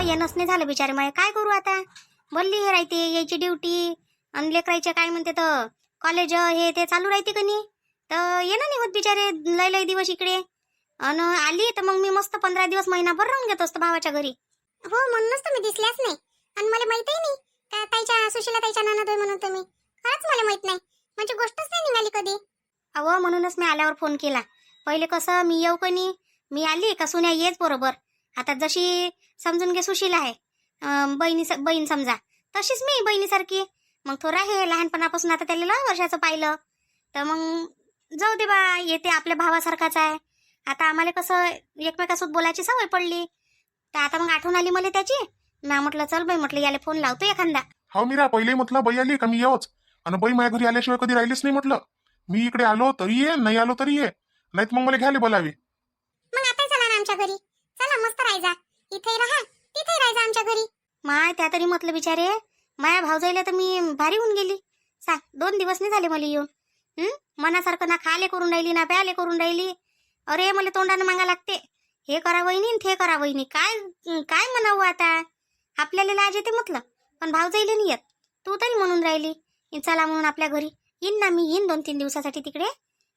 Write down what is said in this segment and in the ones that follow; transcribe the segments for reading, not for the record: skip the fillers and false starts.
येणंच नाही झालं बिचारे माय, काय करू आता. बोलली हे राहते यायची ड्युटी आणि लेकरायचे काय म्हणते तर कॉलेज हे ते चालू राहते का नाही, तर येणं नाही होत बिचारे लय लय दिवस इकडे. अन आली तर मग मी मस्त 15 दिवस महिनाभर राहून घेत असतो भावाच्या घरी. हो म्हणूनच तर मी दिसल्याच नाही आणि मला माहितही नाही का ताईच्या सुशीला ताईच्या नणंद होय म्हणून तुम्ही. खरंच मला माहित नाही, म्हणजे गोष्टच नाही निघाली कधी. अहो म्हणूनच मी आल्यावर फोन केला. पहिले कसं मी येऊ का नाही, मी आली का सुन्या येच बरोबर. आता जशी समजून घे सुशीला आहे बहीण समजा, तशीच मी बहिणीसारखी. मग थोडं आहे लहानपणापासून आता त्याला लहान वर्षाचं पाहिलं तर मग जाऊ दे बा, येते आपल्या भावासारखाच आहे. आता आम्हाला कसं एकमेकासोबत बोलायची सवय पडली, तर आता मग आठवण आली मला त्याची. मी म्हटलं चल बाई, म्हटलं याला फोन लावतो एखादा. हो मीरा, पहिले म्हटलं बाई आली का मी येऊच, आणि बाई माझ्या घरी आल्याशिवाय कधी राहिलीच नाही. म्हटलं मी इकडे आलो तरी ये, नाही आलो तरी ये, नाहीत मग मला घ्यायला बोलावे. मग आता चला ना आमच्या घरी, चला मस्त राहायचा, इथे राहा तिथे राहायचा आमच्या घरी. माय त्या तरी म्हटलं बिचारे माया भावजाईला तर मी भारी होऊन गेली. 2 दिवस नाही झाले मला येऊन. मनासारखं ना खाले करून राहिली ना प्याले करून राहिली. अरे मला तोंडानं मागा लागते, हे करा वहिनी ते करा वहिनी. काय काय म्हणावं आता, आपल्याला लाज येते म्हटलं, पण भावजाईला नाही येत. तू तरी म्हणून राहिली चला म्हणून आपल्या घरी. येईन ना मी, येईन 2-3 दिवसासाठी तिकडे.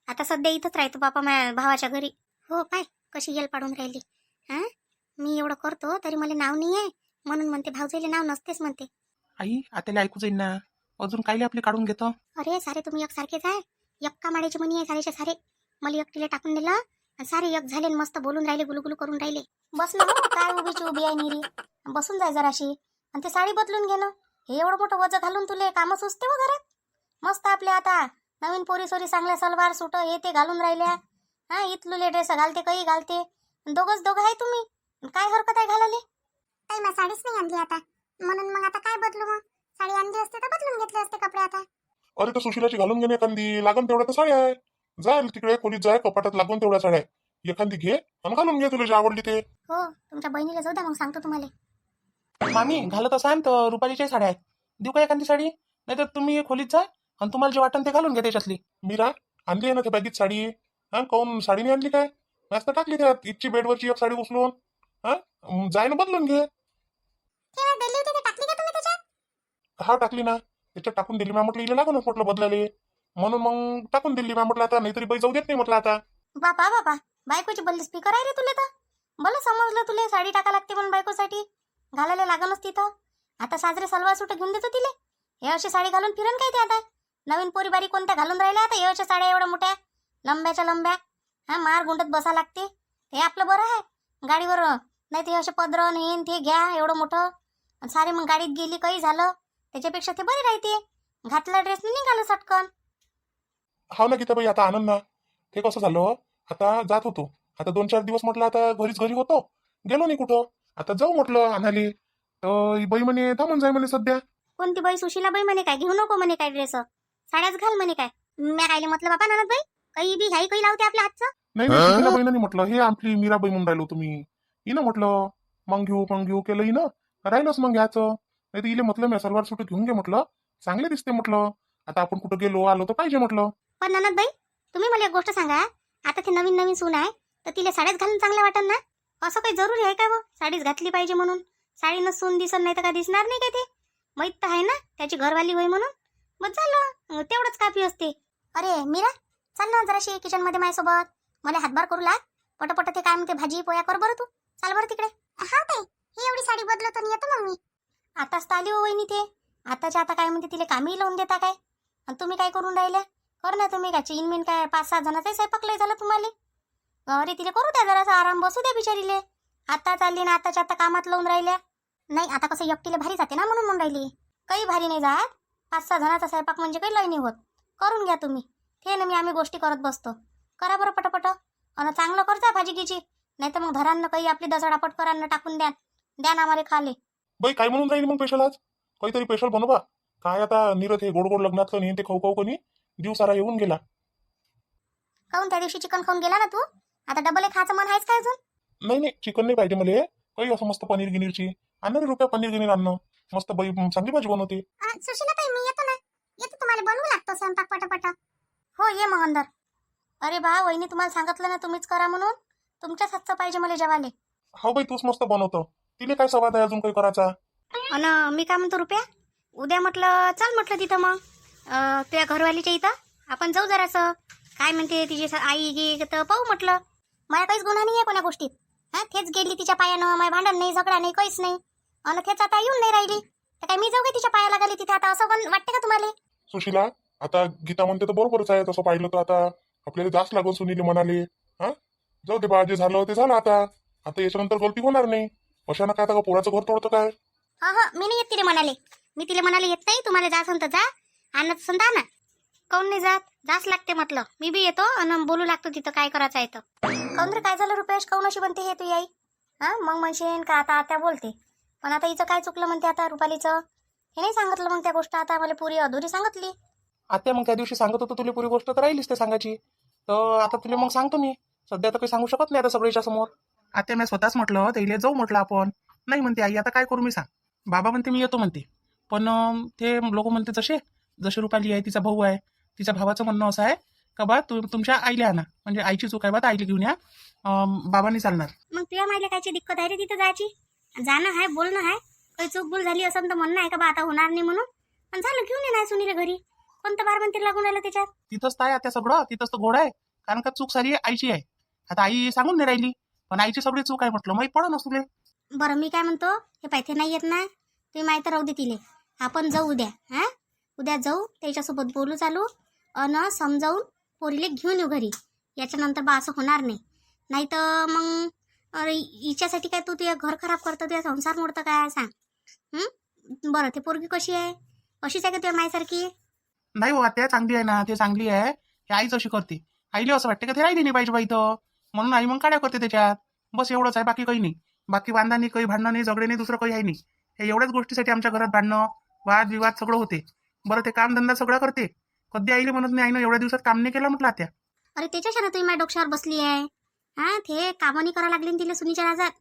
आता सध्या इथंच राहतो बापा माझ्या भावाच्या घरी. हो पाय कशी येल पाडून राहिली. हा मी एवढं करतो तरी मला नाव नाही आहे म्हणून म्हणते भावजाईला नाव नसतेच म्हणते. आई आत्याला ऐकू जाईन ना, अजून कायले आपले काढून घेतो. अरे सारे तुम्ही एक सारखेच आहे, एक्का माड्याची मनी आहे सारेचे सारे. मला एकटीला टाकून दिलं आणि सारे एक झाले, मस्त बोलून राहिले, गुलगुलू करून राहिले. बस ना हो, काय उभीची उभी आहे निरी, बसून जाय जराशी. आणि ते साडी बदलून घे ना, हे एवढं मोठं वजन घालून तुले कामं सुचते हो घरात. मस्त आपले आता नवीन पोरी सोरी चांगल्या सलवार सुट हे ते घालून राहिल्या. हा इथलुले ड्रेस घालते काही घालते, दोघं आहे तुम्ही, काय हरकत आहे घालाले. ताई मग साडीच नाही आणली आता, म्हणून मग आता काय बदलू. मग साडी आणली असते तर बदलून घेतले असते कपडे आता. अरे तर सुशिलाची घालून घेणे एखादी, लागून तेवढ्या तर साड्या आहे. जाय तिकडे खोलीत जाय, कपाटात लागून तेवढ्या साड्या आहे, एखादी घे आणि घालून घे तुला जे आवडली ते. हो तुमच्या बहिणीला जाऊ द्या, मग सांगतो तुम्हाला. मामी घालत असाल तर रुपालीच्या साड्या आहेत, देऊ का एखादी साडी? नाही तर तुम्ही खोलीत जा आणि तुम्हाला जे वाटतं ते घालून घ्या त्याच्यातली. मीरा आणली आहे ना त्या बॅगीत साडी. हा काऊन साडी नाही आणली काय? मस्त टाकली त्यात इथची बेडवरची एक साडी उचलून. हा जाय ना बदलून घे. तेव्हा दिली होती ते टाकली का तुम्ही त्याच्यात? हा टाकली ना, त्याच्यात टाकून दिली. मी म्हटलं इला लागूनच म्हटलं बदलाले, म्हणून मग टाकून दिली. मी म्हटलं आता नाहीतरी बाई जाऊ देत नाही म्हटलं आता. बापा बापा बायकोची बल्ली स्पीकर आहे रे तुले तर. भलं समजलं तुले साडी टाका लागते पण बायकोसाठी घालायला लागणच तिथं. आता साजरे सलवार सुट घेऊन देतो तिले, हे अशी साडी घालून फिरन काय ते आता. नवीन पोरी बारी कोणत्या घालून राहिल्या आता, हे अशा साड्या एवढ्या मोठ्या लंब्याच्या लंब्या. हा मार गुंडत बसा लागते, हे आपलं बरं आहे गाडीवर. नाही ते असे पदरं हेन ते घ्या एवढं मोठं, सारे मग गाडीत गेली काही झालं त्याच्यापेक्षा ते बरे राहते. घातला ड्रेस निघालं सटकन. हा ना गीताबाई, आता आनंद ना. ते कसं झालं, आता जात होतो, आता 2-4 दिवस म्हटलं आता घरी होतो, गेलो नाही कुठं. आता जाऊ म्हटलं आणाले, तर ही बाई म्हणे थांबून जाय म्हणे सध्या. कोणती बाई? सुशीला बाई म्हणे काय घेऊ नको म्हणे काय ड्रेस, साड्याच घाल म्हणे काय. मी राहिले म्हटलं बाबा नानद बाई काही बी घ्याई काही लावते आपल्या हातचं. नाही नाही सुशीला बाई नाही म्हटलं, हे आपली मीराबाई म्हणून राहिलो तुम्ही. हिनं म्हटलं मग घेऊ केलं हिनं, राहिलंच मग घ्यायचं. नाही तर इले म्हटलं मी सलवार सुट घेऊन घे म्हटलं, चांगले दिसते म्हटलं. आता आपण कुठं गेलो आलो तर पाहिजे म्हटलं. पण ननद बाई तुम्ही मला एक गोष्ट सांगा, आता ते नवीन नवीन सून आहे तर तिला साड्याच घालून चांगल्या वाटत ना? असं काही जरुरी आहे का? साडीच घातली पाहिजे म्हणून साडीनं सून दिसत नाही तर काय दिसणार नाही का? ते माहित तर आहे ना त्याची घरवाली होय म्हणून. मग झालं तेवढंच काफी असते. अरे मीरा चाल ना जराशी किचन मध्ये माझ्यासोबत, मला हातभार करू लाग. पटपट ते काय म्हणते भाजी पोया कर बरं तू. चाल बरं तिकडे. हा ताई ही एवढी साडी बदलतो आणि येतो मग मी. आताच तर आली हो वहिनी ते, आताच्या आता काय म्हणते तिला कामी लावून देता काय? आणि तुम्ही काय करून राहिल्या? कर ना तुम्ही काय चीन काय 5-6 जणांचा स्वयंपाक लय झाला तुम्हाला. अरे तिला करू द्या जरासा आराम, बसू द्या बिचारीले. आता चालली ना आताच्या आता कामात लावून राहिल्या. नाही आता कसं एकटीला भारी जाते ना म्हणून म्हणून राहिली. काही भारी नाही जात, 5-6 जणांचा स्वयंपाक म्हणजे काही लय नाही होत. करून घ्या तुम्ही ते ना, मी आम्ही गोष्टी करत बसतो. करा बरं पटपट आणि चांगलं करता भाजी गिजी, नाही तर मग घरांना काही आपली दसडापट करांना टाकून द्या ना आम्हाला खाले. बाई काय म्हणून राहील मग स्पेशल आज? काहीतरी स्पेशल बनवा. काय आता निरत हे गोड गोड लग्नातलं नाही ते खाऊ कोणी दिवसारा येऊन गेला. काहून त्या दिवशी चिकन खाऊन गेला ना तू, आता डबल एक खायचं मन आहेच काय अजून? नाही चिकन नाही पाहिजे मला, काही असं मस्त पनीर गिनीरची आणणार रुपया पनीर गिनीर आणणं. मस्त बाई चांगली भाजी बनवते. सुशीला ताई मी येतो ना, येतो तुम्हाला बनवू लागतो स्वयंपाक पटापट. हो ये मग अंदर. अरे बा वहिनी तुम्हाला सांगितलं ना तुम्हीच करा म्हणून, तुमच्याच हातचं पाहिजे मला जेवाले. हा बाई तूच मस्त बनवतो, तिने काय सवाद आहे अजून काही करायचा? अन मी काय म्हणतो रुपया, उद्या म्हटलं चल म्हटलं तिथं मग तुझ्या घरवालीच्या इथं आपण जाऊ जरासं. काय म्हणते तिची आई गी तर पाहू म्हटलं. मला काहीच गुन्हा नाही आहे कोणा गोष्टीत. हा तेच गेली तिच्या पायानं, माझ्या भांडण नाही, झगडा नाही, काहीच नाही. आणि तेच आता येऊन नाही राहिली तर काय मी जाऊ का तिच्या पायाला लागली तिथे आता, असं वाटते का तुम्हाला? सुशीला, आता गीता म्हणते तर बरोबरच आहे. तसं पाहिलं तर आता आपल्याला जास्त लागून सुनील म्हणाले. हा जाऊ दे बा, जे झालं ते झालं. आता याच्यानंतर गलती होणार नाही. अशानं काय आता पोराचं घर तोडतं काय? हा हा, मी नाही येत तिला म्हणाले. मी तिला म्हणाले येत नाही, तुम्हाला जा असेल तर जा, आणत असेल तर आणा. काऊन नाही जात? जाच लागते म्हटलं. मी बी येतो आणि बोलू लागतो तिथं काय करायचं आहे तर. काऊन रे, काय झालं रुपेश? काऊन अशी म्हणते हे तू आई? हा मग म्हणशील का आता त्या बोलते, पण आता हिचं काय चुकलं म्हणते आता रुपालीचं? हे नाही सांगितलं मग त्या गोष्ट, आता मला पुरी अधुरी सांगितली. आत्या मग त्या दिवशी सांगत होतो तुला पुरी गोष्ट तर राहिलीच ते सांगायची. तर आता तुला मग सांगतो मी. सध्या तर काही सांगू शकत नाही आता सगळ्याच्या समोर. आत्या मी स्वतःच म्हटलं त्याला जाऊ म्हटलं आपण. नाही म्हणते आई, आता काय करू मी सांग. बाबा म्हणते मी येतो म्हणते. पण ते लोक म्हणते जसे रुपाली आहे, तिचा भाऊ आहे, तिच्या भावाचं म्हणणं असं आहे का बा तुमच्या आईला आणा, म्हणजे आईची चूक आहे बा, आईला घेऊन या, बाबांनी चालणार. मग तुझ्या मायला कायची दिक्कत आहे रे तिथं जायची? जाणं आहे, बोलणं आहे. काही चूक भूल झाली असं तर म्हणणं आहे का बा आता होणार नाही म्हणून. पण झालं, घेऊन ये नाही सुनीला घरी. कोणतं बार म्हणते लागून राहिलं त्याच्यात? तिथंच तर आहे आता सगळं, तिथंच तर घोडा आहे. कारण का चूक सारी आईची आहे. आता आई सांगून नाही राहिली, पण आईची सगळी चूक आहे म्हटलं. मग पडा नसू. बरं मी काय म्हणतो, हे पायथे नाही येत ना, तुम्ही माहिती राहू दे तिले. आपण जाऊ उद्या. हा उद्या जाऊ, त्याच्यासोबत बोलू चालू अन समजावून पोरीले घेऊन येऊ घरी. याच्यानंतर बा असं होणार नाही. नाही तर मग हिच्यासाठी काय तू तुझं घर खराब करतं, तुझा संसार मोडतं काय सांग? बरं ते पोरगी कशी आहे? अशीच आहे का तुझ्या मायसारखी? नाही हो आत्या, चांगली आहे ना, ते चांगली आहे. हे आईच अशी करते. आईला असं वाटते का ते राहिली नाही पाहिजे बाई इथं, म्हणून आई मग काड्या करते त्याच्यात. बस एवढंच आहे, बाकी काही नाही. बाकी वांदा नाही, काही भांडणं नाही, झगडे नाही, दुसरं काही आहे नाही. हे एवढ्याच गोष्टीसाठी आमच्या घरात भांडणं, वाद विवाद सगळं होते. बरं ते कामधंदा सगळं करते. कधी आईला म्हणत नाही आईनं एवढ्या दिवसात काम नाही केलं म्हटलं आत्या. अरे त्याच्याशाने तुम्ही माझ्या डोक्यावर बसली आहे. हा ते कामं करा लागली ना तिला सुनीच्या राजात.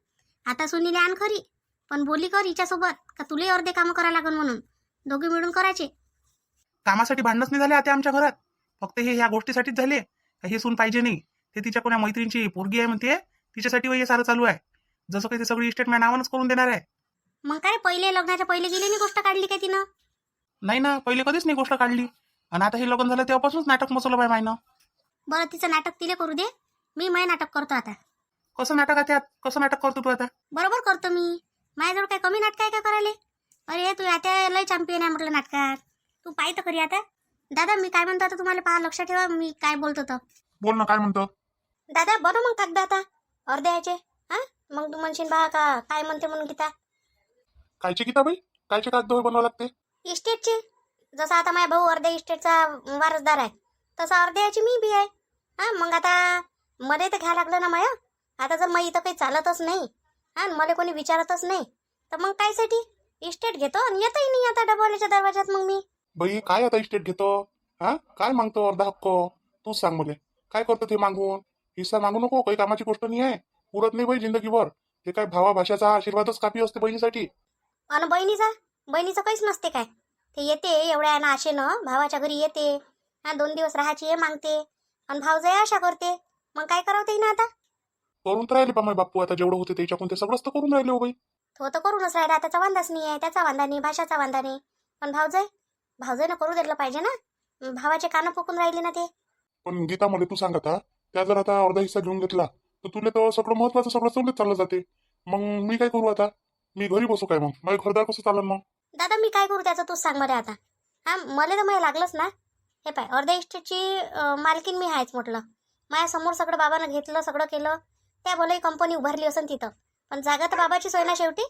आता सुनीला आण खरी, पण बोली कर हिच्यासोबत का तुला अर्धे कामं करा लागून म्हणून. दोघे मिळून करायचे. कामासाठी भांडणच नाही झाले आता आमच्या घरात. फक्त हे ह्या गोष्टीसाठीच झाले. हे सून पाहिजे नाही, ते तिच्या कोणा मैत्रिणीची पोरगी आहे म्हणते, तिच्यासाठी हे सारं चालू आहे. जसं काही ते सगळी इस्टेट माझ्या नावानंच करून देणार आहे. मग काय पहिले लग्नाच्या पहिले गेली नाही गोष्ट काढली काय तिनं? नाही ना, पहिले कधीच नाही गोष्ट काढली. आणि आता हे लग्न झालं तेव्हापासूनच नाटक मसवलं बाय मायनं. बरं तिचं नाटक तिला करू दे, मी माय नाटक करतो आता. कसं नाटक आहे त्यात? कसं नाटक करतो तू आता? बरोबर करतो मी. माझ्याजवळ काय कमी नाटक आहे का करायला? अरे तू आता लय चॅम्पियन आहे म्हटलं नाटकात. तू पाय तर खरी आता. दादा मी काय म्हणतो आता तुम्हाला पहा, लक्षात ठेवा मी काय बोलतो तर. बोल ना, काय म्हणतो? दादा बनव मग कागद आता अर्ध्याचे. हा मग तू म्हणशील बा का काय म्हणते म्हणून गीता. कायची गीता बाई? कायचे कागद बनवावं लागते? इस्टेटचे. जसं आता माझा भाऊ अर्ध्या इस्टेटचा वारसदार आहे, तसं अर्ध्याची मी बी आहे. हा मग आता मध्ये तर घ्या लागलं ना माया. आता जर मग इथं काही चालतच नाही हा, मला कोणी विचारतच नाही, तर मग कायसाठी इस्टेट घेतो आणि येतही नाही आता डबवाल्याच्या दरवाजात. मग मी बाई काय आता इस्टेट घेतो? हा काय मागतो? अर्धा हक्क तूच सांग मला. काय करतो ते मागून? हिस्सा मागू नको, काही कामाची गोष्ट नाही आहे. पुरत नाही बाई जिंदगीभर. ते काय भावा भाषाचा आशीर्वादच कापी असते बहिणीसाठी. आणि बहिणीचं काहीच नसते काय. ते येते एवढ्या ना आशेनं भावाच्या घरी येते. हा 2 दिवस राहायची मागते आणि भावजाई आशा करते. मग काय करावं ते ना आता? करून तर राहिले पा माझे बापू, आता जेवढं होते त्याच्याकडून ते सगळंच तर करून राहिले हो बाई. तो तर करूनच राहिला. त्याचा वांदाच नाही आहे, त्याचा वांदा नाही, भाषाचा वांदा नाही. पण भावजाईनं करू दिलं पाहिजे ना. भावाचे कानं फुकून राहिले ना ते. पण गीता मला तू सांग आता, त्या जर आता अर्धा हिस्सा घेऊन घेतला तर तुला तर सगळं महत्वाचं सगळं चौलेच चाललं जाते. मग मी काय करू आता? मी घरी बसू काय? मग माझं घरदार कसं चालेल मग? दादा मी काय करू त्याचं तूच सांग मला आता. हा मला तर मला लागलंच ना. हे पाय अर्ध्या इस्टेटची मालकीन मी आहेच म्हटलं. माझ्यासमोर सगळं बाबानं घेतलं, सगळं केलं. त्या भले कंपनी उभारली असेल तिथं, पण जागा तर बाबाची सोय ना शेवटी.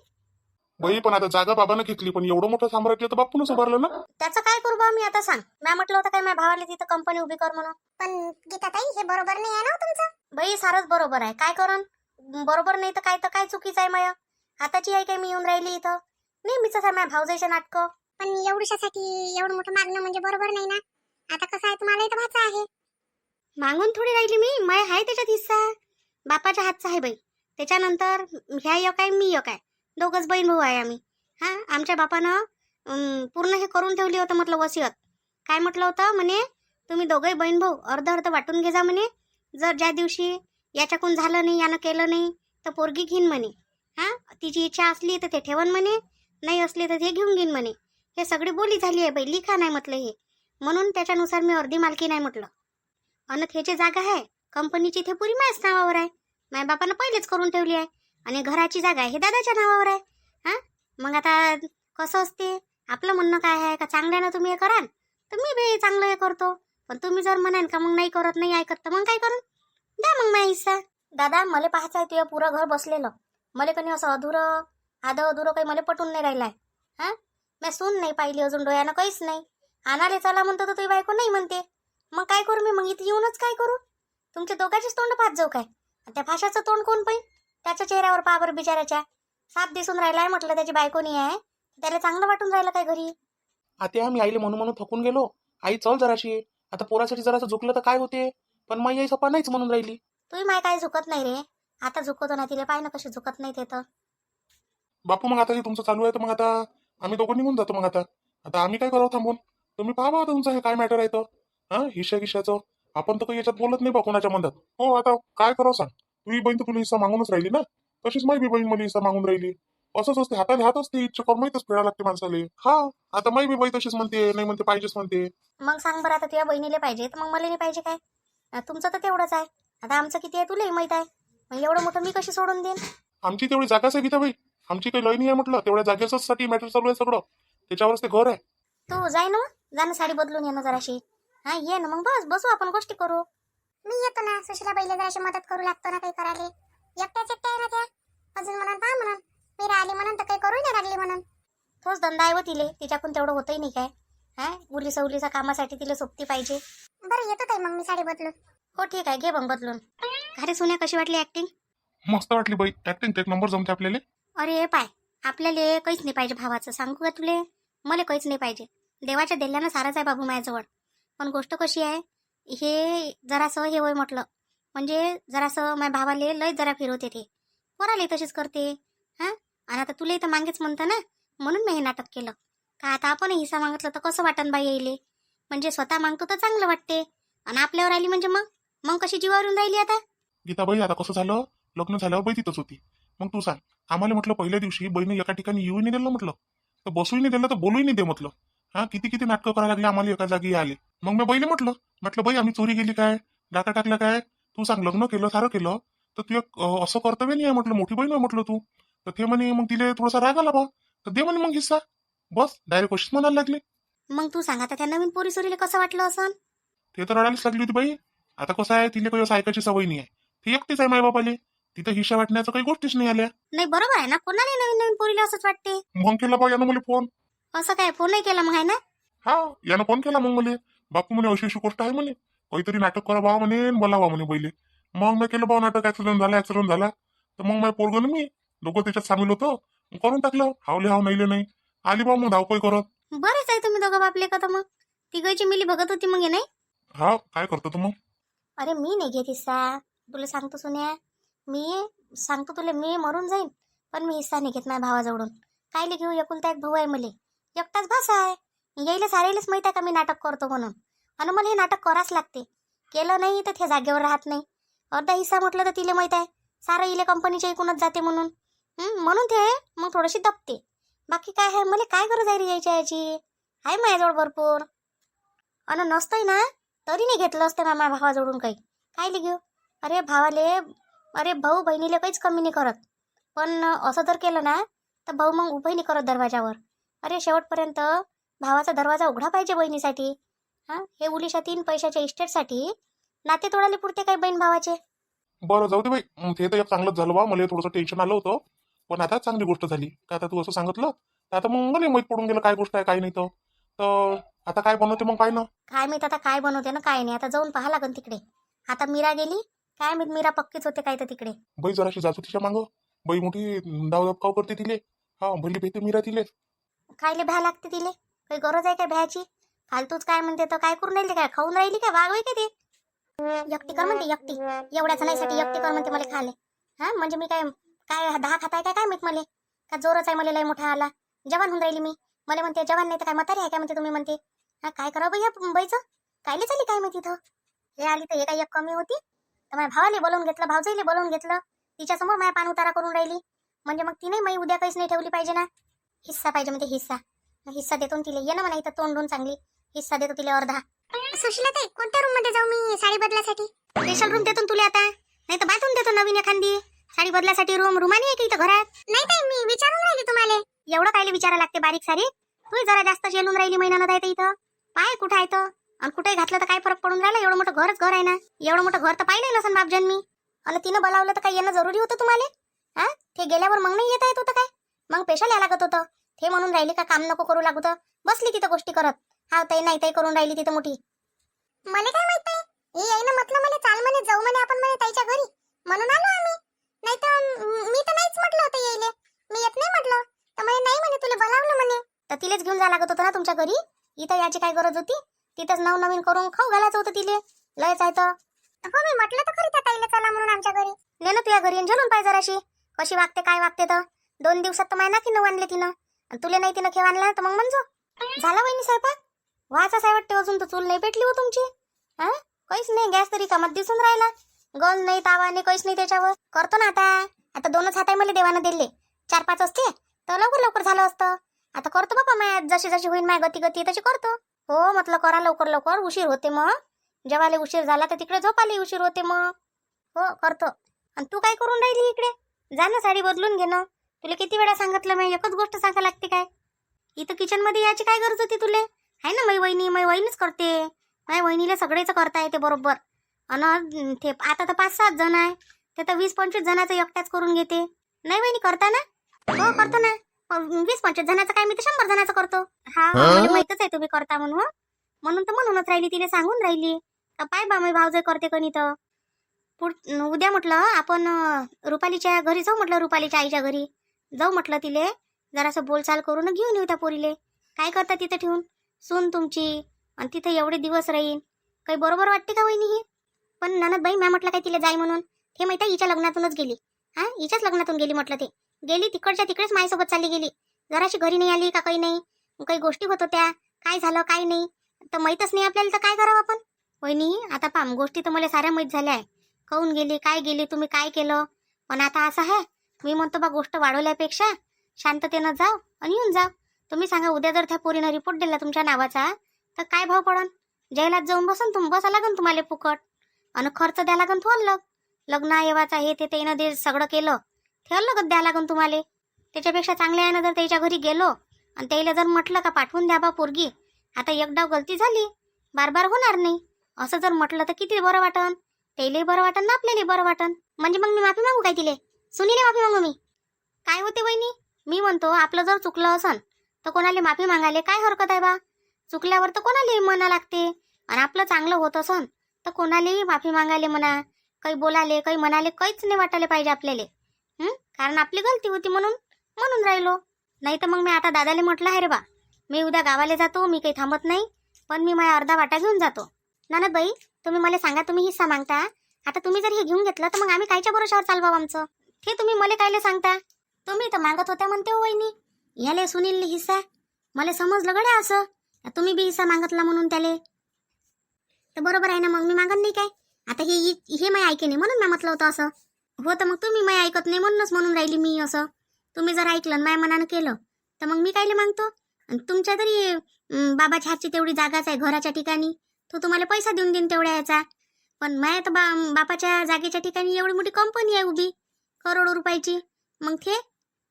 बाई पण आता जागा बाबानं घेतली, पण एवढं मोठं साम्राज्य तर बापूनच उभारलं ना. त्याचं काय करू बा मी आता सांग. मी म्हटलं होतं काय माझ्या भावाला तिथं कंपनी उभी कर म्हणून. पण गीताताई हे बरोबर नाही आहे ना हो तुमचं. बाई सारंच बरोबर आहे. काय करण बरोबर नाही तर काय चुकीचं आहे माया. हाताची आहे काय मी येऊन राहिली इथं? नेहमीच आहे माझ्या भावजाईचं नाटकं. पण एवढ्यासाठी एवढं मोठं मागणं म्हणजे बरोबर नाही ना. आता कसं आहे, तुम्हाला इथं भाचा आहे. मागून थोडी राहिली मी. माय आहे त्याच्यात हिस्सा. बापाच्या हातचा आहे बाई. त्याच्यानंतर ह्या एक आहे, मी एक आहे. दोघंच बहीण भाऊ आहे आम्ही. हा आमच्या बापानं पूर्ण हे करून ठेवली होतं म्हटलं वसियत. काय म्हटलं होतं म्हणे, तुम्ही दोघंही बहीण भाऊ अर्ध अर्ध वाटून घे जा म्हणे. जर ज्या दिवशी याच्याकडून झालं नाही, यानं केलं नाही तर पोरगी घेईन म्हणे. हा तिची इच्छा असली तर ते ठेवन म्हणे, नाही असली तर ते घेऊन घेईन म्हणे. हे सगळी बोली झाली आहे बाई, लिखा नाही म्हटलं हे. म्हणून त्याच्यानुसार मी अर्धी मालकी नाही म्हटलं. अन हे जे जागा आहे कंपनीची ते पुरी माझ्याच नावावर आहे. माझ्या बापानं पहिलेच करून ठेवली आहे. आणि घराची जागा आहे हे दादाच्या नावावर आहे. हा मग आता कसं असते, आपलं म्हणणं काय आहे का चांगल्यानं तुम्ही हे कराल तर मी बी चांगलं हे करतो. पण तुम्ही जर म्हणाल का मग नाही करत नाही ऐकत तर मग काय करून द्या मग माझा हिस्सा. दादा मला पाहायचं आहे तुझं पुरं घर बसलेलं. मला कोणी असं अधुरं अधुरं काही मला पटून नाही राहिलाय. हा मी सून नाही पाहिली अजून, डोळ्यानं काहीच नाही. आणाले चला म्हणतो तर तुझी बायको नाही म्हणते. मग काय करू मी, मग इथे येऊनच काय करू? तुमच्या दोघांचीच तोंड पाहत जाऊ काय? त्या भाषाचं तोंड कोण पाहिजे? त्याच्या चेहऱ्यावर पाबर बिचाराच्या साप दिसून राहिलाय म्हटलं, त्याची बायको नाही आहे, त्याला चांगलं वाटून राहिलं काय घरी? आता मी आईले म्हणून म्हणून थकून गेलो. आई चल जराशी, आता पोरासाठी जरासं झुकलं तर काय होते. पण मग आई सपा नाहीच म्हणून राहिली. तुही माय काय झुकत नाही रे, आता झुकतो ना तिला, पाय ना कशी झुकत नाही ते तर. बापू मग आता हे तुमचं चालू आहे तर मग आता आम्ही दोघं निघून जातो. मग आता आता आम्ही काय करावं थांबून? तुम्ही पहा बा तुमचं हे काय मॅटर आहे तर. हा हिशा गिशाचं आपण तर काही याच्यात बोलत नाही बा कोणाच्या मनात. हो आता काय करावं सांग, तुझी बहीण तर तुला हिस्सा मागूनच राहिली ना, तशीच माई बी बहीण मला हिस्सा मागून राहिली. असंच असते, हाताने हात असते, इच्छा कर्माईतच फेडा लागते माणसाले. हा आता माई बी बाई तशीच म्हणते, नाही म्हणते पाहिजेच म्हणते. मग सांग बरं, आता तुझ्या बहिणीला पाहिजे तर मग मला नाही पाहिजे काय? तुमचं तर तेवढंच आहे, आता आमचं किती आहे तुलाही माहित आहे. मग एवढं मोठं मी कशी सोडून देईन? आमची तेवढी जागाच आहे गीताबाई, आमची काही लय नाही आहे म्हटलं, तेवढ्या जागेच साठी मॅटर चालू आहे सगळं, त्याच्यावरच ते घर आहे. तू जाय ना, जा ना साडी बदलून ये ना जराशी. हा ये ना, मग बसू आपण गोष्टी करू. मी येतो ना, सुशीला बाईला जराशी मदत करू लागतो ना काही करायला. एकट्याच एकट्या आहे ना त्या, अजून म्हणून पहा म्हणून मी राहिली म्हणून तर काही करू नाही लागली म्हणून. तोच धंदा आहे व तिले, तिच्याकडून तेवढं होतही नाही काय. हा उलीसा उलीसा कामासाठी तिला सोबती पाहिजे. बरं येतो ताई मग मी साडी बदलून. हो ठीक आहे, घे मग बदलून. अरे सोन्या कशी वाटली ऍक्टिंग? मस्त वाटली बाई ऍक्टिंग, एक नंबर जमते आपल्याला. अरे पाय, आपल्याला काहीच नाही पाहिजे भावाचं, सांगू का तुले? मला काहीच नाही पाहिजे. देवाच्या दिल्यानं सारंच आहे बाबू माझ्याजवळ. पण गोष्ट कशी आहे, हे जरासं हे होय म्हटलं, म्हणजे जरासं माझ्या भावाले लय जरा फिरवते ते, पोराले तशीच करते. हा आणि आता तुला इथं मागेच म्हणतं ना, म्हणून मी हे नाटक केलं. का आता आपण हिस्सा मागितलं तर कसं वाटन बाई येईल? म्हणजे स्वतः मागतो तर चांगलं वाटते, आणि आपल्यावर राहिली म्हणजे मग कशी जीवावरून राहिली आता? गीताबाई आता कसं झालं, लग्न झाल्यावर बाई तिथंच होती. मग तू सांग, आम्हाला म्हटलं पहिल्या दिवशी बहिणी एका ठिकाणी येऊही नाही दिलं म्हटलं, तर बसूही नाही दिलं, तर बोलूही नाही दे म्हटलं. हा किती किती नाटकं करायला लागली आम्हाला एका जागी आले. मग मी बहिणी म्हटलं बाई आम्ही चोरी केली काय, डाका टाकला काय? तू सांग, लग्न केलं सारं केलं तर तू एक असं कर्तव्य नाही आहे म्हटलं, मोठी बहीण आहे म्हटलं तू. तर ते म्हणे, मग तिला थोडासा राग आला बा, तर दे म्हणे मग हिस्सा. बस डायरेक्ट अशीच म्हणायला लागले. मग तू सांग आता त्या नवीन पोरी सोरीला कसं वाटलं असं? ते तर रडायलाच लागली होती बाई. आता कसं आहे, तिला काही असं ऐकायची सवय नाही आहे, ती एकटीच आहे मायबापाले, तिथं हिशा वाटण्याचं काही गोष्टीच नाही आल्या. नाही बरोबर आहे ना, कोणाला नवीन नवीन पोरीला असंच वाटते. मग केला बा यानं मला फोन. असं काय फोनही केला मग आहे ना? हा यानं फोन केला मग मला, बापू म्हणे अशी अशी गोष्ट आहे म्हणे, काहीतरी नाटक करा बा म्हणे, बोलावा म्हणे पहिले. मग मी केलं बा नाटक, ऍक्सिडेंट झाला तर मग माझ्या पोरगं मी दोघं त्याच्यात सामील होतो, करून टाकलं. हावले हाव नाहीले नाही, आली बा मग धावपळ करत. बरेच आहे तुम्ही दोघं बापले का? तर मग तिघांची मिली बघत होती मग हे नाही? हा काय करतो तू मग? अरे मी नाही घेत हिस्सा, तुला सांगतो सुन्या, मी सांगतो तुला, मी मरून जाईन पण मी हिस्सा नाही घेत माझ्या भावाजवळून. कायले घेऊ, एकुलता एक भाऊ आहे मले, एकटाच भाषा आहे. यायला सारेलेच माहित आहे का मी नाटक करतो म्हणून, आणि मला हे नाटक करावंच लागते. केलं नाही तर ते जागेवर राहत नाही. अर्धा हिस्सा म्हटलं तर तिला माहित आहे सारं इले कंपनीच्या इकूनच जाते म्हणून. म्हणून ते मग थोडीशी दबते. बाकी काय आहे, मला काय गरज आहे रे यायची आहे माझ्याजवळ भरपूर. अन नसतंय ना तरी नाही घेतलं असतं माझ्या भावाजवळून काही. कायले घेऊ? अरे भाऊ बहिणीला काहीच कमी नाही करत, पण असं जर केलं ना तर भाऊ मग उभंही नाही करत दरवाजावर. अरे शेवटपर्यंत भावाचा दरवाजा उघडा पाहिजे बहिणीसाठी. हा हे उलिशा 3 पैशाच्या इस्टेटसाठी नाते तोडाले पुरते काय बहीण भावाचे? बरं जाऊ दे बाई, ते तर एक चांगलंच झालं बा, मला थोडंसं टेन्शन आलं होतं, पण आता चांगली गोष्ट झाली. का आता तू असं सांगितलं तर आता मग मला माहीत पडून गेलं काय गोष्ट आहे काय नाही. तर आता काय बनवते मग काय ना? काय माहित आता काय बनवते ना काय नाही, आता जाऊन पाहा लागन तिकडे. आता मीरा गेली, काय माहित मीरा पक्कीच होते काय तर तिकडे. बाई जराशी जातो तिच्या मागं, बाई मोठी दाव करते तिले. हा भरली भेटते मीरा तिले. खायला भ्या लागते तिले, काही गरज आहे काय भ्याची? फालतूच काय म्हणते तर काय करून राहिली, काय खाऊन राहिली काय? वाघ काय ते एकटी कर म्हणते, एकटी एवढ्याच नाहीसाठी एकटी कर म्हणते मला खाले. हा म्हणजे मी काय 10 खाताय काय माहित मला, का जोरच आहे मला लय मोठा आला. जवान होऊन राहिली मी, मला म्हणते जवान नाही तर काय म्हातारी आहे काय म्हणते तुम्ही म्हणते. हा काय करावं बाई या बाईचं, कायले चाली काय माहिती. तिथं हे आली तर एक कमी होती, तर माझ्या भावाला बोलवून घेतलं, भावजाईला बोलवून घेतलं, तिच्यासमोर माझ्या पान उतारा करून राहिली. म्हणजे मग तिने मी उद्या काहीच नाही ठेवली पाहिजे ना. हिस्सा पाहिजे म्हणजे हिस्सा देतो ना तिला. ये ना म्हणा इथं तोंडून चांगली, हिस्सा देतो तिला अर्धा. सुशीला ताई, कोणत्या रूम मध्ये जाऊ मी साडी बदलासाठी? स्पेशल रूम देतो ना तुला आता, नाही तर बाथरूम देतो नवीन एखादी. साडी बदलासाठी रूम आहे की इथं घरात? नाही ताई, मी विचारून राहिली तुम्हाला. एवढं कायले विचारा लागते बारीक सारीक? तू जरा जास्त शेलून राहिली महिन्यानं आहे इथं. पाय कुठं आहे तर, आणि कुठे घातलं तर काय फरक पडून राहिला? एवढं मोठं घर आहे ना. एवढं मोठं घर तर पाहिलं नसन बापजन मी. आणि तिनं बोलावलं तर काय येणं जरुरी होतं तुम्हाला? हा, ते गेल्यावर मग नाही येता येत होतं काय? मग पेशल या लागत होतं. ते म्हणून राहिली का काम नको करू लागू तर बसली तिथं गोष्टी करत. हा ताई नाही ताई करून राहिली तिथं मोठी. मला काय माहित नाही, हे आहे ना म्हटलं मला चाल म्हणे, जाऊ म्हणे आपण म्हणे ताईच्या घरी, म्हणून आलो आम्ही. नाही तर मी तर नाहीच म्हटलं होतं यायले, मी येत नाही म्हटलं. तर म्हणे नाही म्हणे, तुला बोलावलं म्हणे. तर तिलेच घेऊन जा लागत होतं ना तुमच्या घरी. इथं याची काय गरज होती? तिथंच नवनवीन करून खाऊ घालायचं होतं तिले. लयच आहे तर. हो, मी म्हटलं तर खरी त्या ताईला चला म्हणून आमच्या घरी. ले ना तुझ्या घरी झलून पाहिजे जराशी कशी वागते काय वागते. तर 2 दिवसात तर मायना की न आणले तिनं, आणि तुला नाही तिनं खेळ आणला तर मग म्हणजो. झाला वहिनी स्वयंपाक? व्हायचा साय वाटते, अजून तर चूल नाही पेटली हो तुमची. हा, काहीच नाही, गॅस तरी कामात दिसून राहिला. गल नाही, तावा नाही, काहीच नाही त्याच्यावर. करतो ना आता 2च हात आहे मला देवानं दिले. 4-5 असते तर लवकर झालं असतं. आता करतो बाबा, माय जशी होईल माय गती तशी करतो. हो म्हटलं करा लवकर, उशीर होते मग. जेवायला उशीर झाला तर तिकडे झोपायला उशीर होते मग. हो करतो. आणि तू काय करून राहिली इकडे? जा ना साडी बदलून घे ना. तुला किती वेळा सांगितलं मी, एकच गोष्ट सांगा लागते काय? इथं किचन मध्ये याची काय गरज होती तुले? आहे ना मै वहिनीच करते. माझ्या वहिनीला सगळेच करता येते बरोबर. आणि ते आता तर 5-7 जण आहे, ते तर 20-25 जणांचं एकट्याच करून घेते. नाही वहिनी करता ना? हो करतो ना. 20-25 जणांचं काय, मी तर 100 जणांचं करतो. हा मला माहितच आहे तुम्ही करता म्हणून. म्हणूनच राहिली, तिला सांगून राहिली का पाय बा मी भावजय करते कणी. तर उद्या म्हटलं आपण रुपालीच्या घरी जाऊ म्हटलं, रुपालीच्या आईच्या घरी जाऊ म्हटलं. तिले जरासं बोलचाल करून घेऊन येऊ त्या पोरीले. काय करता तिथं ठेवून सून तुमची, आणि तिथे एवढे दिवस राहीन, काही बरोबर वाटते का वहिनी ही? पण ननदबाई मी म्हटलं काय तिला जाई म्हणून, हे माहिती आहे हिच्या लग्नातूनच गेली. हा, हिच्याच लग्नातून गेली म्हटलं. ते गेली तिकडच्या तिकडेच माझ्यासोबत चालली गेली. जराशी घरी नाही आली का काही नाही, काही गोष्टी होत होत्या, काय झालं काय नाही तर माहीतच नाही आपल्याला. तर काय करावं आपण? वहिनी आता पाम गोष्टी तर मला साऱ्या माहीत झाल्या आहे. काहून गेली, काय गेली, तुम्ही काय केलं. पण आता असं आहे, मी म्हणतो बा गोष्ट वाढवल्यापेक्षा शांततेनं जाव आणि येऊन जा. तुम्ही सांगा, उद्या जर त्या पोरीनं रिपोर्ट दिला तुमच्या नावाचा तर काय भाव पडन? जेलात जाऊन बसा लागन तुम्हाला फुकट, आणि खर्च द्या लागन तो अलग. लग्न येवाचा हे ते त्यानं दे सगळं केलं, ते अलगच द्या लागन तुम्हाला. त्याच्यापेक्षा चांगल्या आहे ना जर त्याच्या घरी गेलो आणि त्याला जर म्हटलं का पाठवून द्या बा पोरगी, आता एकदा गलती झाली बार होणार नाही, असं जर म्हटलं तर किती बरं वाटन. त्यालाही बरं वाटन ना आपल्याला बरं वाटन. म्हणजे मग मी माफी मागू काय तिले? सुनीले माफी मागू मी? काय होते वहिनी, मी म्हणतो आपलं जर चुकलं असन तर कोणाला माफी मागायला काय हरकत आहे बा? चुकल्यावर तर कोणालाही म्हणा लागते, आणि आपलं चांगलं होत असन तर कोणालाही माफी मागायला म्हणा, काही बोलाले काही म्हणाले काहीच नाही वाटायला पाहिजे आपल्याला. कारण आपली गलती होती म्हणून राहिलो. नाही तर मग मी आता दादाले म्हटलं आहे रे बा, मी उद्या गावाला जातो, मी काही थांबत नाही, पण मी माझ्या अर्धा वाटा घेऊन जातो. ननदबाई तुम्ही मला सांगा, तुम्ही हिस्सा मागता, आता तुम्ही जर हे घेऊन घेतलं तर मग आम्ही कायच्या भरोशावर चालवावं आमचं? हे तुम्ही मला कायले सांगता? तुम्ही तर मागत होत्या म्हणते हो वहिनी, याले सुनील हिस्सा. मला समजलं गड्या असं, तुम्ही बी हिस्सा मागतला म्हणून त्याले. तर बरोबर आहे ना, मग मी मागत नाही काय? आता हे माय ऐके नाही म्हणून मी म्हटलं होतं असं. हो तर मग तुम्ही माय ऐकत नाही म्हणून राहिली मी असं. तुम्ही जर ऐकलं माय मनानं केलं तर मग मी कायले मागतो? तुमच्या तरी बाबाच्या हातची तेवढी जागाच आहे घराच्या ठिकाणी, तो तुम्हाला पैसा देऊन देईन तेवढ्या याचा. पण माय तर बापाच्या जागेच्या ठिकाणी एवढी मोठी कंपनी आहे उभी, करोडो रुपयाची. मग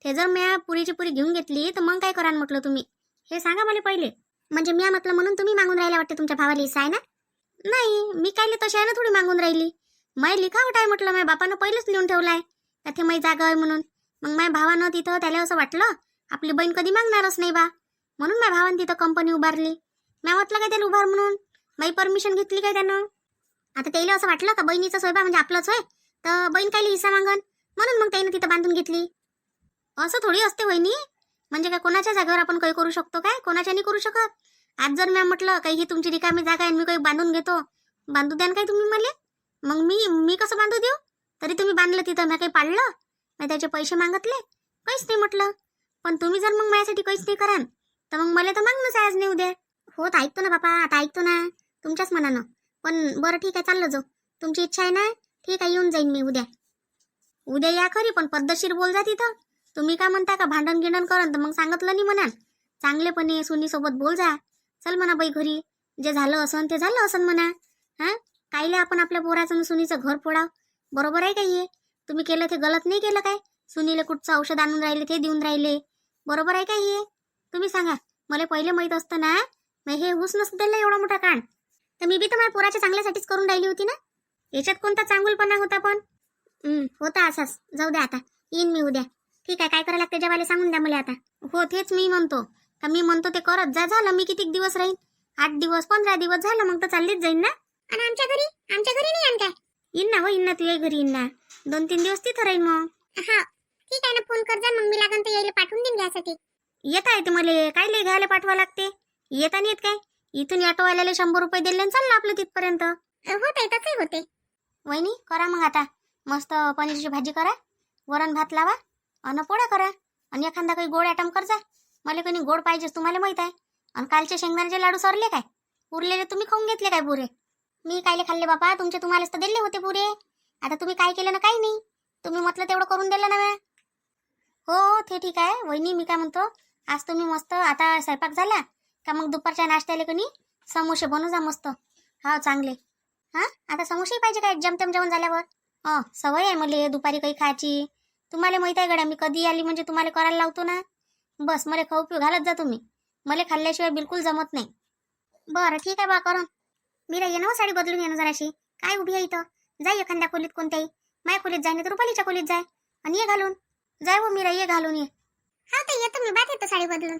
ते जर मी पुरीची पुरी घेऊन घेतली तर मग काय करान म्हटलं तुम्ही? हे सांगा मला पहिले. म्हणजे मी म्हटलं म्हणून तुम्ही मागून राहिला वाटते तुमच्या भावाला हिस्सा आहे ना? नाही, मी कायले तशी आहे ना थोडी मागून राहिली. माय लिखावट आहे म्हटलं, माझ्या बापानं पहिलेच लिहून ठेवलाय त्याथे माई जागा आहे म्हणून. मग माझ्या भावानं तिथं त्याला असं वाटलं आपली बहीण कधी मागणारच नाही बा, म्हणून माझ्या भावानं तिथं कंपनी उभारली. मी म्हटलं काय त्याला उभार म्हणून, माई परमिशन घेतली काय त्यानं? आता त्याला असं वाटलं का बहिणीचं सोयबा म्हणजे आपलंच होय, तर बहीण कायले हिस्सा मागन, म्हणून मग त्यानं तिथं बांधून घेतली. असं थोडी असते वहिनी. म्हणजे काय कोणाच्या जागेवर आपण काही करू शकतो काय? कोणाच्या नाही करू शकत. आज जर मी म्हटलं काही ही तुमची रिकामी जागा आहे, मी काही बांधून घेतो, बांधू द्यान काय तुम्ही मला? मग मी कसं बांधू देऊ? तरी तुम्ही बांधलं तिथं, मी काही पाडलं, मी त्याचे पैसे मागितले, काहीच नाही म्हटलं. पण तुम्ही जर मग माझ्यासाठी काहीच नाही कराल तर मग मला तर मागणंच आहे आज नाही उद्या. हो तर ऐकतो ना बापा, आता ऐकतो ना तुमच्याच मनानं. पण बरं ठीक आहे, चाललं जाऊ, तुमची इच्छा आहे ना, ठीक आहे येऊन जाईन मी उद्या. या खरी पण पद्धतशीर बोल जा तिथं. तुम्ही काय म्हणता का भांडण गिंडण करन तर मग सांगितलं नाही म्हणा. चांगलेपणे सुनीसोबत बोल जा. चल म्हणा बाई घरी, जे झालं असन ते झालं असन म्हणा. हा, कायले आपण आपल्या पोराचं आणि सुनीचं घर फोडाव. बरोबर आहे काय हे? तुम्ही केलं ते गलत नाही केलं काय? सुनीले कुठचं औषध आणून राहिले ते देऊन राहिले. बरोबर आहे काय हे? तुम्ही सांगा. मला पहिले माहित असतं ना, मी हे ऊस नसतं दिलं एवढा मोठा कान. तर मी बी तर माझ्या पोराच्या चांगल्यासाठीच करून राहिली होती ना. याच्यात कोणता चांगुलपणा होता पण? होता असाच. जाऊ द्या आता, येईन मी उद्या. ठीक आहे, काय करायला लागते जेवायला सांगून द्या मला आता. हो, तेच मी म्हणतो. का मी म्हणतो ते करत जा. झालं मी किती दिवस राहीन? 8 दिवस 15 दिवस झालं, मग तर चाललीच जाईन ना. आणि आमच्या घरी नाही आण काय? येईन ना, हो येईन ना, तुझ्या घरी येईन ना. 2-3 दिवस तिथं राहीन मग. हा ठीक आहे ना, फोन कर जा मग, मी लागन तर यायला पाठवून देईन घ्यासाठी. येता येते मला, काय लय घ्यायला पाठवा लागते? येता नाही येत काय? इथून ऑटोवाल्याला 100 रुपये दिले आणि चाललं आपलं तिथपर्यंत. होते तसंही होते. वहिनी करा मग आता मस्त पनीरची भाजी करा, वरण भात लावा अन पोळ्या करा. आणि एखादा काही गोड आयटम कर जा. मला कोणी गोड पाहिजेच, तुम्हाला माहित आहे. आणि कालचे शेंगदाण्याचे लाडू सरले काय? उरलेले तुम्ही खाऊन घेतले काय पुरे? मी कायले खाल्ले बाबा? तुमचे तुम्हालाच तर दिले होते पुरे. आता तुम्ही काय केलं ना? काही नाही. तुम्ही म्हटलं तेवढं करून दिलं ना. हो ते ठीक आहे वहिनी. मी काय म्हणतो, आज तुम्ही मस्त आता स्वयंपाक झाला का मग दुपारच्या नाश्त्याला कोणी समोसे बनवू जा मस्त. हा चांगले. हा, आता समोसे पाहिजे काय जमतेम जेवण झाल्यावर? सवय आहे मला दुपारी काही खायची. तुम्हाला माहित आहे गड्या, मी कधी आली म्हणजे तुम्हाला करायला लावतो ना. बस मला खाऊ पिऊ घालत जा तुम्ही. मला खाल्ल्याशिवाय बिलकुल जमत नाही. बरं ठीक आहे बा, करून. मीरा ये ना, साडी बदलून ये ना जराशी. काय उभी आहे इथं? जाय एखाद्या खोलीत कोणत्याही. माझ्या खोलीत जाय नाही तर रुपालीच्या खोलीत जाय आणि ये घालून. जाय हो मीरा, ये घालून ये. हा तर येतो मी, बात येतो साडी बदलून.